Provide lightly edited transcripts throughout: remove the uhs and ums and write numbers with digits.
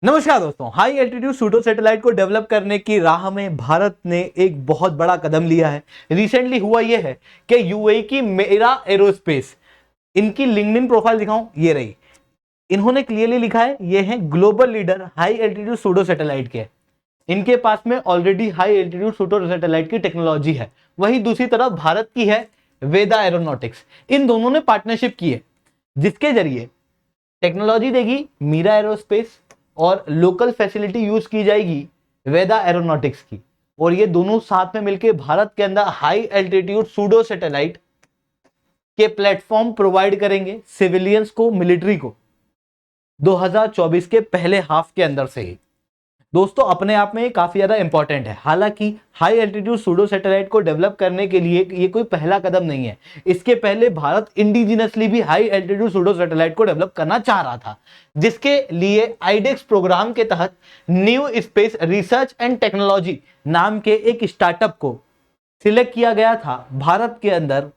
नमस्कार दोस्तों, high altitude pseudo satellite को डेवलप करने की राह में भारत ने एक बहुत बड़ा कदम लिया है। रिसेंटली हुआ यह है कि यूएई की मेरा एरोस्पेस, इनकी लिंक्डइन प्रोफाइल दिखाऊं, ये रही। इन्होंने क्लियरली लिखा है ये है global leader high altitude pseudo satellite के। इनके पास में already high altitude pseudo satellite की टेक्नोलॉजी है। वही दूसरी तरफ भारत की है वेदा एरोनॉटिक्स। इन दोनों ने पार्टनरशिप की है जिसके जरिए टेक्नोलॉजी देगी मीरा एरोस्पेस और लोकल फैसिलिटी यूज की जाएगी वेदा एरोनॉटिक्स की। और ये दोनों साथ में मिलकर भारत के अंदर हाई एल्टीट्यूड सूडो सैटेलाइट के प्लेटफॉर्म प्रोवाइड करेंगे सिविलियंस को, मिलिट्री को 2024 के पहले हाफ के अंदर से ही। दोस्तों, अपने आप में ये काफी ज्यादा इंपॉर्टेंट है। हालांकि हाई एल्टीट्यूड सूडो सैटेलाइट को डेवलप करने के लिए ये कोई पहला कदम नहीं है। इसके पहले भारत इंडिजिनसली भी हाई एल्टीट्यूड सूडो सैटेलाइट को डेवलप करना चाह रहा था, जिसके लिए आईडेक्स प्रोग्राम के तहत new space research and technology नाम के एक स्टार्टअप को सिलेक्ट किया गया था भारत के अंदर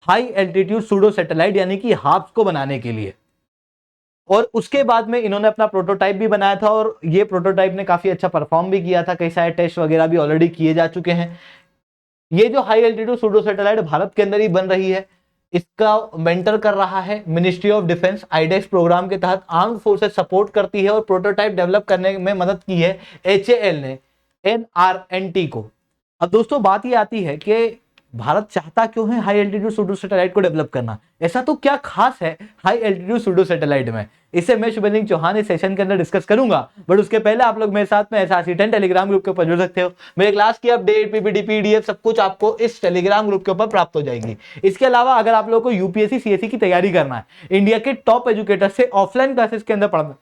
हाई एल्टीट्यूड सूडो सैटेलाइट यानी कि हाप्स को बनाने के लिए। और उसके बाद में इन्होंने अपना प्रोटोटाइप भी बनाया था और ये प्रोटोटाइप ने काफी अच्छा परफॉर्म भी किया था। कई सारे टेस्ट वगैरह भी ऑलरेडी किए जा चुके हैं। ये जो high altitude pseudo satellite Bharat के अंदर ही बन रही है, इसका मेंटर कर रहा है ministry of defence. IDEX programme के तहत आर्म्ड फोर्सेस सपोर्ट करती है और प्रोटोटाइप डेवलप करने में मदद की है HAL ने NRNT को। अब दोस्तों, बात ये आती है कि भारत चाहता क्यों है हाई एल्टीट्यूड सूडो सैटेलाइट को डेवलप करना? ऐसा तो क्या खास है हाई एल्टीट्यूड सूडो सैटेलाइट में? इसे मैं शुभेंद्र चौहान इस सेशन के अंदर डिस्कस करूंगा। बट उसके पहले आप लोग मेरे साथ में SRC10 टेलीग्राम ग्रुप के ऊपर जुड़ सकते हो। मेरे क्लास की अपडेट, PPT, PDF सब कुछ आपको इस टेलीग्राम ग्रुप के ऊपर प्राप्त हो जाएगी। इसके अलावा अगर आप लोगों को UPSC CSE की तैयारी करना है, इंडिया के टॉप एजुकेटर से ऑफलाइन क्लासेस के अंदर पढ़ना,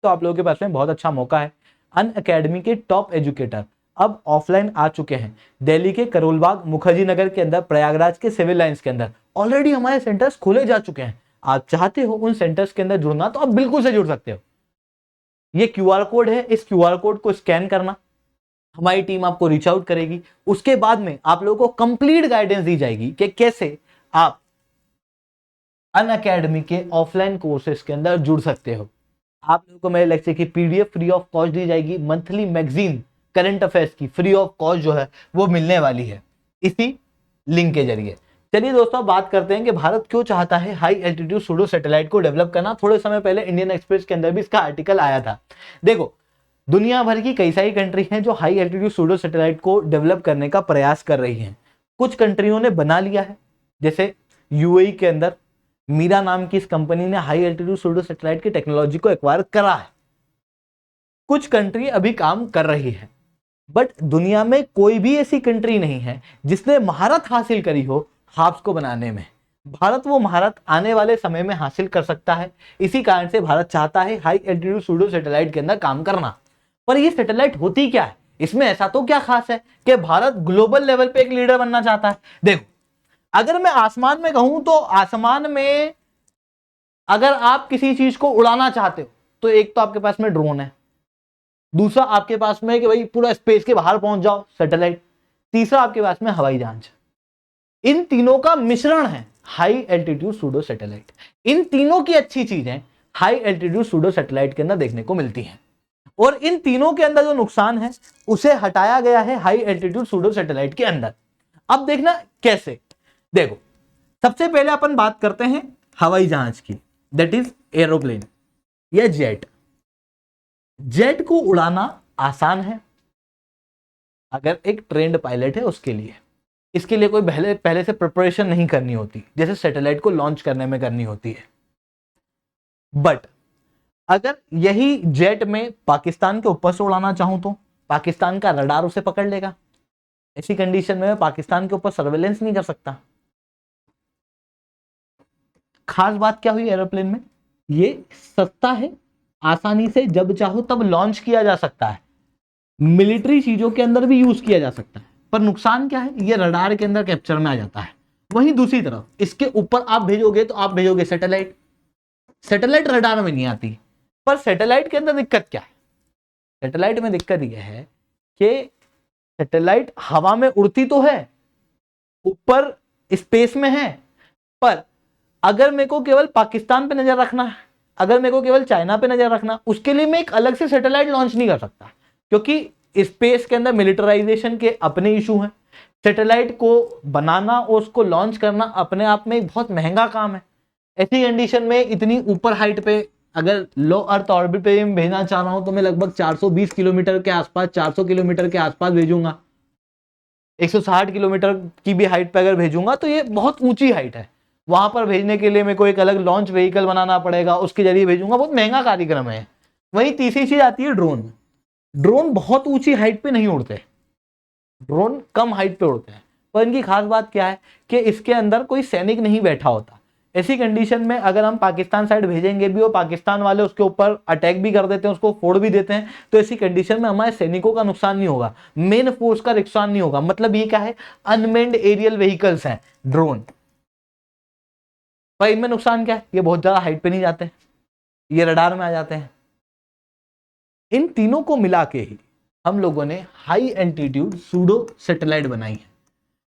तो आप लोगों के पास में बहुत अच्छा मौका है। अनअकैडमी के टॉप एजुकेटर अब ऑफलाइन आ चुके हैं। दिल्ली के करोलबाग, मुखर्जी नगर के अंदर, प्रयागराज के सिविल लाइंस के अंदर ऑलरेडी हमारे सेंटर्स खोले जा चुके हैं। आप चाहते हो उन सेंटर्स के अंदर जुड़ना तो आप बिल्कुल से जुड़ सकते हो। ये QR कोड है, इस QR कोड को स्कैन करना, हमारी टीम आपको रीच आउट करेगी। उसके बाद में आप लोगों को कंप्लीट गाइडेंस दी जाएगी कि कैसे आप अनअकैडमी के ऑफलाइन कोर्सेज के अंदर जुड़ सकते हो। आप लोगों को मेरे लेक्चर की PDF फ्री ऑफ कॉस्ट दी जाएगी। मंथली मैगजीन करंट अफेयर्स की फ्री ऑफ कॉस्ट जो है वो मिलने वाली है इसी लिंक के जरिए। चलिए दोस्तों, बात करते हैं कि भारत क्यों चाहता है हाई एल्टीट्यूड सूडो सैटेलाइट को डेवलप करना। थोड़े समय पहले इंडियन एक्सप्रेस के अंदर भी इसका आर्टिकल आया था। देखो, दुनिया भर की कई सारी कंट्री हैं जो हाई एल्टीट्यूड सूडो सैटेलाइट को डेवलप करने का प्रयास कर रही हैं। कुछ कंट्रियों ने बना लिया है, जैसे UAE के अंदर मीरा नाम की इस कंपनी ने हाई एल्टीट्यूड सूडो सैटेलाइट की टेक्नोलॉजी को एक्वायर करा है। कुछ कंट्री अभी काम कर रही है, बट दुनिया में कोई भी ऐसी कंट्री नहीं है जिसने महारत हासिल करी हो हाप्स को बनाने में। भारत वो महारत आने वाले समय में हासिल कर सकता है। इसी कारण से भारत चाहता है हाई एल्टीट्यूड सूडो सैटेलाइट के अंदर काम करना। पर ये सैटेलाइट होती क्या है? इसमें ऐसा तो क्या खास है कि भारत ग्लोबल लेवल पे एक लीडर बनना चाहता है? देखो, अगर मैं आसमान में कहूं तो आसमान में अगर आप किसी चीज को उड़ाना चाहते हो तो एक तो आपके पास में ड्रोन है, दूसरा आपके पास में कि भाई पूरा स्पेस के बाहर पहुंच जाओ सैटेलाइट, तीसरा आपके पास में हवाई जहाज। इन तीनों का मिश्रण है हाई एल्टीट्यूड सूडो सैटेलाइट। इन तीनों की अच्छी चीजें हाई एल्टीट्यूड सूडो सैटेलाइट के अंदर देखने को मिलती हैं और इन तीनों के अंदर जो नुकसान है उसे हटाया गया है हाई एल्टीट्यूड सूडो सैटेलाइट के अंदर। अब देखना कैसे। देखो, सबसे पहले अपन बात करते हैं हवाई जहाज की, दैट इज एरोप्लेन या जेट। जेट को उड़ाना आसान है अगर एक ट्रेंड पायलट है उसके लिए। इसके लिए कोई पहले से प्रिपरेशन नहीं करनी होती जैसे सैटेलाइट को लॉन्च करने में करनी होती है। बट अगर यही जेट में पाकिस्तान के ऊपर से उड़ाना चाहूं तो पाकिस्तान का रडार उसे पकड़ लेगा। ऐसी कंडीशन में मैं पाकिस्तान के ऊपर सर्वेलेंस नहीं कर सकता। खास बात क्या हुई एरोप्लेन में? ये सस्ता है, आसानी से जब चाहो तब लॉन्च किया जा सकता है, मिलिट्री चीजों के अंदर भी यूज किया जा सकता है। पर नुकसान क्या है? ये रडार के अंदर कैप्चर में आ जाता है। वहीं दूसरी तरफ इसके ऊपर आप भेजोगे तो आप भेजोगे सैटेलाइट, सैटेलाइट रडार में नहीं आती। पर सैटेलाइट के अंदर दिक्कत क्या है? सैटेलाइट में दिक्कत यह है कि सैटेलाइट हवा में उड़ती तो है, ऊपर स्पेस में है, पर अगर मेरे को केवल पाकिस्तान पे नजर रखना है, अगर मेरे को केवल चाइना पे नजर रखना, उसके लिए मैं एक अलग से सैटेलाइट लॉन्च नहीं कर सकता, क्योंकि स्पेस के अंदर मिलिटराइजेशन के अपने इशू हैं। सैटेलाइट को बनाना और उसको लॉन्च करना अपने आप में एक बहुत महंगा काम है। ऐसी कंडीशन में इतनी ऊपर हाइट पे अगर लो अर्थ ऑर्बिट पे मैं भेजना चाह रहा हूं तो मैं लगभग 420 किलोमीटर के आसपास, 400 किलोमीटर के आसपास भेजूंगा। 160 किलोमीटर की भी हाइट पे अगर भेजूंगा तो ये बहुत ऊंची हाइट है। वहां पर भेजने के लिए मेरे को एक अलग लॉन्च व्हीकल बनाना पड़ेगा, उसके जरिए भेजूंगा, बहुत महंगा कार्यक्रम है। वही तीसरी चीज आती है ड्रोन। ड्रोन बहुत ऊंची हाइट पे नहीं उड़ते, ड्रोन कम हाइट पे उड़ते हैं, पर इनकी खास बात क्या है कि इसके अंदर कोई सैनिक नहीं बैठा होता। ऐसी कंडीशन में अगर हम पाकिस्तान साइड भेजेंगे भी और पाकिस्तान वाले उसके ऊपर अटैक भी कर देते हैं, उसको फोड़ भी देते हैं, तो ऐसी कंडीशन में हमारे सैनिकों का नुकसान नहीं होगा, मेन फोर्स का नुकसान नहीं होगा। मतलब ये क्या है, अनमेन्ड एरियल व्हीकल्स हैं ड्रोन। पर इनमें नुकसान क्या है, ये बहुत ज्यादा हाइट पे नहीं जाते, ये रडार में आ जाते हैं। इन तीनों को मिला के ही हम लोगों ने हाई एल्टीट्यूड सूडो सैटेलाइट बनाई है।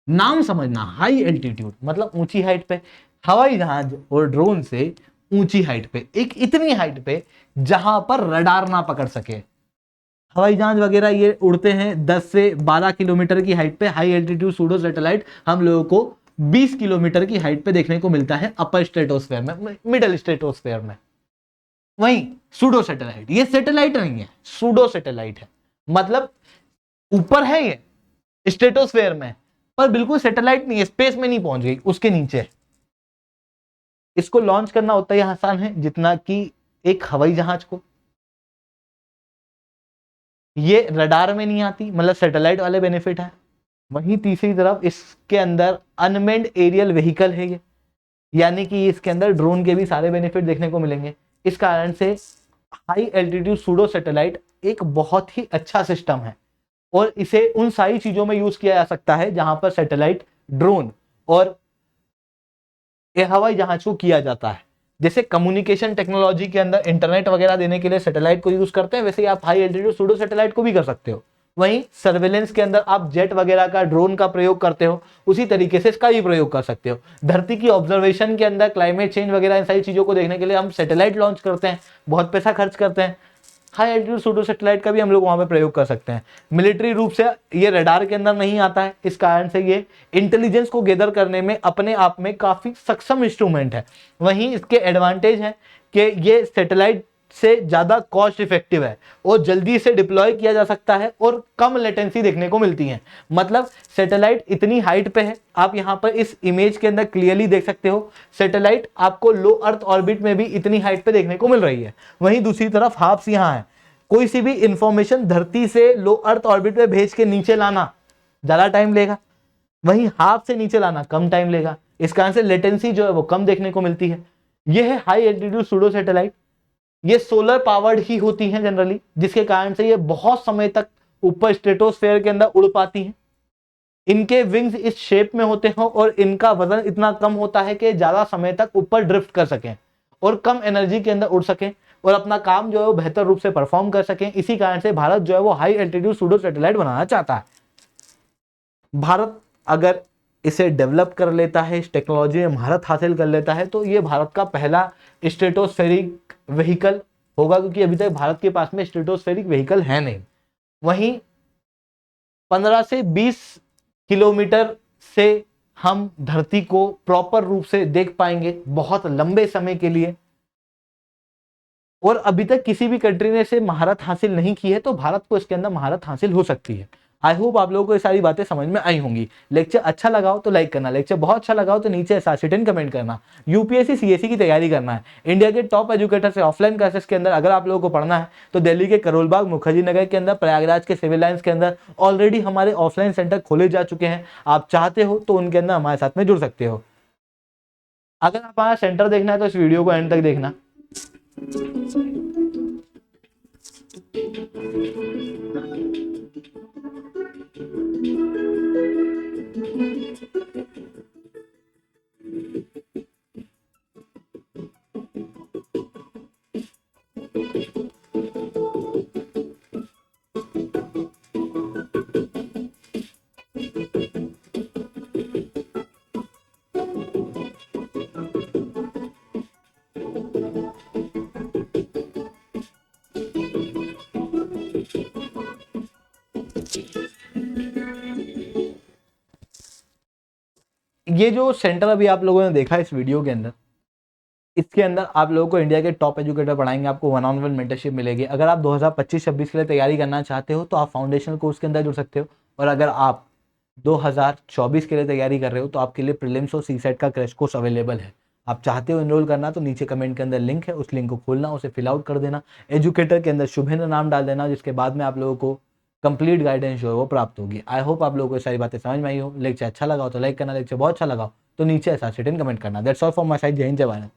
नाम समझना, हाई एल्टीट्यूड मतलब ऊंची हाइट पे, हवाई जहाज और ड्रोन से ऊंची हाइट पे, एक इतनी हाइट पे जहां पर रडार ना पकड़ सके। हवाई जहाज वगैरह ये उड़ते हैं 10 से 12 किलोमीटर की हाइट पे। हाई एल्टीट्यूड सूडो सैटेलाइट हम लोगों को 20 किलोमीटर की हाइट पे देखने को मिलता है अपर स्ट्रेटोस्फेयर में, मिडिल स्ट्रेटोस्फेयर में। वहीं सूडो सैटेलाइट, ये सैटेलाइट नहीं है, सूडो सैटेलाइट है। मतलब ऊपर है ये स्ट्रेटोस्फेयर में, पर बिल्कुल सैटेलाइट नहीं है, स्पेस में नहीं पहुंच गई, उसके नीचे। इसको लॉन्च करना उतना ही आसान है जितना कि एक हवाई जहाज को। ये रडार में नहीं आती, मतलब सैटेलाइट वाले बेनिफिट है। वहीं तीसरी तरफ इसके अंदर अनमेन्ड एरियल व्हीकल है ये, यानी कि इसके अंदर ड्रोन के भी सारे बेनिफिट देखने को मिलेंगे। इस कारण से हाई एल्टीट्यूड सूडो सैटेलाइट एक बहुत ही अच्छा सिस्टम है, और इसे उन सारी चीजों में यूज किया जा सकता है जहां पर सैटेलाइट, ड्रोन और हवाई जहाज को किया जाता है। जैसे कम्युनिकेशन टेक्नोलॉजी के अंदर इंटरनेट वगैरह देने के लिए सैटेलाइट को यूज करते हैं, वैसे ही आप हाई एल्टीट्यूड सूडो सैटेलाइट को भी कर सकते हो। वहीं सर्वेलेंस के अंदर आप जेट वगैरह का, ड्रोन का प्रयोग करते हो, उसी तरीके से इसका भी प्रयोग कर सकते हो। धरती की ऑब्जर्वेशन के अंदर क्लाइमेट चेंज वगैरह इन सारी चीजों को देखने के लिए हम सैटेलाइट लॉन्च करते हैं, बहुत पैसा खर्च करते हैं। हाई एल्टीट्यूड सूडो सैटेलाइट का भी हम लोग वहां पे प्रयोग कर सकते हैं। मिलिट्री रूप से ये रडार के अंदर नहीं आता है, इस कारण से ये इंटेलिजेंस को गैदर करने में अपने आप में काफी सक्षम इंस्ट्रूमेंट है। वहीं इसके एडवांटेज है कि ये सैटेलाइट से ज्यादा कॉस्ट इफेक्टिव है और जल्दी से डिप्लॉय किया जा सकता है और कम लेटेंसी देखने को मिलती है। मतलब सैटेलाइट इतनी हाइट पे है, आप यहां पर इस इमेज के अंदर क्लियरली देख सकते हो, सैटेलाइट आपको लो अर्थ ऑर्बिट में भी इतनी हाइट पे देखने को मिल रही है। वहीं दूसरी तरफ हाफ्स यहां है, कोई सी भी इंफॉर्मेशन धरती से लो अर्थ ऑर्बिट में भेज के नीचे लाना ज्यादा टाइम लेगा, वहीं हाफ से नीचे लाना कम टाइम लेगा। इस कारण से लेटेंसी जो है वो कम देखने को मिलती है। यह है हाई एल्टीट्यूड सूडो सैटेलाइट। ये सोलर पावर्ड ही होती हैं जनरली, जिसके कारण से ये बहुत समय तक ऊपर स्ट्रेटोस्फेयर के अंदर उड़ पाती हैं। इनके विंग्स इस शेप में होते हैं और इनका वजन इतना कम होता है कि ज्यादा समय तक ऊपर ड्रिफ्ट कर सकें और कम एनर्जी के अंदर उड़ सकें और अपना काम जो है वो बेहतर रूप से परफॉर्म कर सकें। इसी कारण से भारत जो है वो हाई एल्टीट्यूड सूडो सैटेलाइट बनाना चाहता है। भारत अगर इसे डेवलप कर लेता है, इस टेक्नोलॉजी में महारत हासिल कर लेता है, तो ये भारत का पहला स्ट्रेटोस्फेरिक व्हीकल होगा, क्योंकि अभी तक भारत के पास में स्ट्रेटोस्फेरिक व्हीकल है नहीं। वहीं 15 से 20 किलोमीटर से हम धरती को प्रॉपर रूप से देख पाएंगे बहुत लंबे समय के लिए, और अभी तक किसी भी कंट्री ने इसे महारत हासिल नहीं की है, तो भारत को इसके अंदर महारत हासिल हो सकती है। आई होप आप लोगों को ये सारी बातें समझ में आई होंगी। लेक्चर अच्छा लगा हो तो लाइक करना, लेक्चर बहुत अच्छा लगा हो तो नीचे सासिटेन कमेंट करना। यूपीएससी सीएससी की तैयारी करना है, इंडिया के टॉप एजुकेटर से ऑफलाइन क्लासेस के अंदर अगर आप लोगों को पढ़ना है तो दिल्ली के करोल बाग मुखर्जी नगर के अंदर, प्रयागराज के सिविल लाइन्स के अंदर ऑलरेडी हमारे ऑफलाइन सेंटर खोले जा चुके हैं। आप चाहते हो तो उनके अंदर हमारे साथ में जुड़ सकते हो। अगर आप हमारा सेंटर देखना है तो इस वीडियो को एंड तक देखना। ये जो सेंटर अभी आप लोगों ने देखा इस वीडियो के अंदर, इसके अंदर आप लोगों को इंडिया के टॉप एजुकेटर पढ़ाएंगे, आपको 1-on-1 मेंटरशिप मिलेगी। अगर आप 2025-26 के लिए तैयारी करना चाहते हो तो आप फाउंडेशनल कोर्स के अंदर जुड़ सकते हो, और अगर आप 2024 के लिए तैयारी कर रहे हो तो आपके लिए प्रीलिम्स और सीसेट का क्रैश कोर्स अवेलेबल है। आप चाहते हो इनरोल करना तो नीचे कमेंट के अंदर लिंक है, उस लिंक को खोलना, उसे फिल आउट कर देना, एजुकेटर के अंदर शुभेंद्र नाम डाल देना, जिसके बाद में आप लोगों को कंप्लीट गाइडेंस जो है वो प्राप्त होगी। आई होप आप लोगों को सारी बातें समझ में आई हो। लेक्चर अच्छा लगा हो तो लाइक करना, लेक्चर बहुत अच्छा लगा हो तो नीचे ऐसा कमेंट करना। That's all from my side. जय हिंद, जय भारत।